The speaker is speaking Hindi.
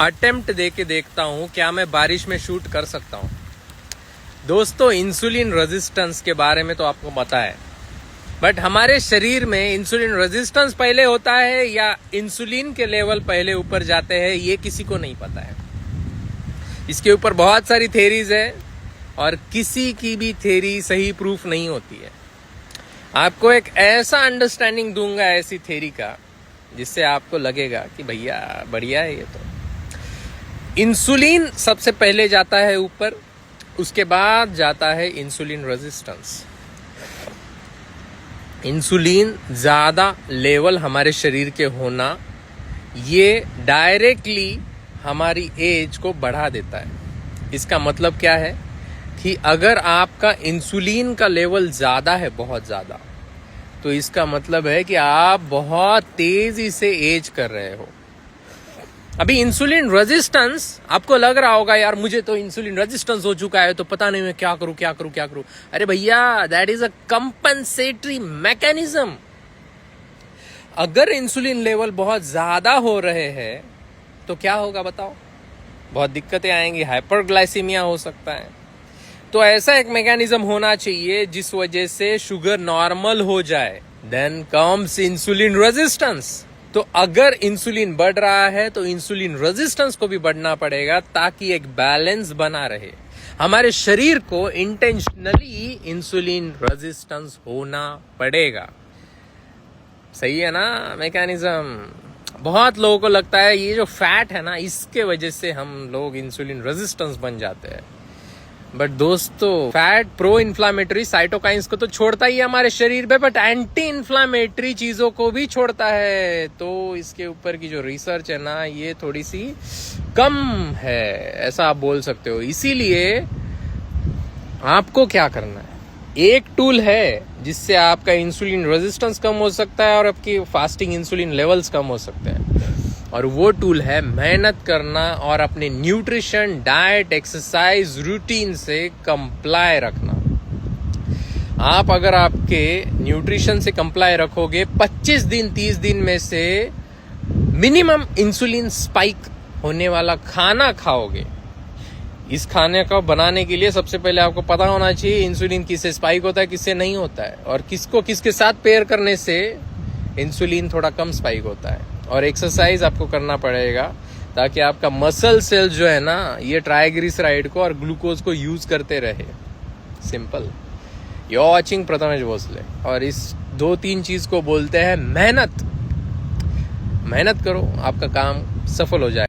अटेम्प्ट दे के देखता हूँ क्या मैं बारिश में शूट कर सकता हूँ। दोस्तों, इंसुलिन रेजिस्टेंस के बारे में तो आपको पता है, बट हमारे शरीर में इंसुलिन रेजिस्टेंस पहले होता है या इंसुलिन के लेवल पहले ऊपर जाते हैं, ये किसी को नहीं पता है। इसके ऊपर बहुत सारी थेरीज है और किसी की भी थेरी सही प्रूफ नहीं होती है। आपको एक ऐसा अंडरस्टैंडिंग दूंगा ऐसी थेरी का जिससे आपको लगेगा कि भैया बढ़िया है ये। तो इंसुलिन सबसे पहले जाता है ऊपर, उसके बाद जाता है इंसुलिन रेजिस्टेंस। इंसुलिन ज्यादा लेवल हमारे शरीर के होना ये डायरेक्टली हमारी एज को बढ़ा देता है। इसका मतलब क्या है कि अगर आपका इंसुलिन का लेवल ज्यादा है, बहुत ज्यादा, तो इसका मतलब है कि आप बहुत तेजी से एज कर रहे हो। अभी इंसुलिन रेजिस्टेंस, आपको लग रहा होगा यार मुझे तो इंसुलिन रेजिस्टेंस हो चुका है तो पता नहीं मैं क्या करूं। अरे भैया, that is a compensatory mechanism. अगर इंसुलिन लेवल बहुत ज्यादा हो रहे हैं तो क्या होगा बताओ? बहुत दिक्कतें आएंगी, हाइपरग्लाइसीमिया हो सकता है। तो ऐसा एक मैकेनिज्म होना चाहिए जिस वजह से शुगर नॉर्मल हो जाए, देन कम्स इंसुलिन रेजिस्टेंस। तो अगर इंसुलिन बढ़ रहा है तो इंसुलिन रेजिस्टेंस को भी बढ़ना पड़ेगा ताकि एक बैलेंस बना रहे। हमारे शरीर को इंटेंशनली इंसुलिन रेजिस्टेंस होना पड़ेगा। सही है ना मैकेनिज्म? बहुत लोगों को लगता है ये जो फैट है ना, इसके वजह से हम लोग इंसुलिन रेजिस्टेंस बन जाते हैं। बट दोस्तों, फैट प्रो इन्फ्लामेटरी साइटोकाइंस को तो छोड़ता ही है हमारे शरीर पे, बट एंटी इन्फ्लामेटरी चीजों को भी छोड़ता है। तो इसके ऊपर की जो रिसर्च है ना, ये थोड़ी सी कम है, ऐसा आप बोल सकते हो। इसीलिए आपको क्या करना है, एक टूल है जिससे आपका इंसुलिन रेजिस्टेंस कम हो सकता है और आपकी फास्टिंग इंसुलिन लेवल्स कम हो सकते हैं। और वो टूल है मेहनत करना और अपने न्यूट्रिशन, डाइट, एक्सरसाइज रूटीन से कंप्लाई रखना। आप अगर आपके न्यूट्रिशन से कंप्लाई रखोगे, 25 दिन 30 दिन में से मिनिमम इंसुलिन स्पाइक होने वाला खाना खाओगे। इस खाने को बनाने के लिए सबसे पहले आपको पता होना चाहिए इंसुलिन किससे स्पाइक होता है, किससे नहीं होता है, और किसको किसके साथ पेयर करने से इंसुलिन थोड़ा कम स्पाइक होता है। और एक्सरसाइज आपको करना पड़ेगा ताकि आपका मसल सेल जो है ना, ये ट्राइग्लिसराइड को और ग्लूकोज को यूज करते रहे। Simple. You are watching Prathamesh Bhosale, और इस 2-3 चीज को बोलते हैं मेहनत। मेहनत करो, आपका काम सफल हो जाए।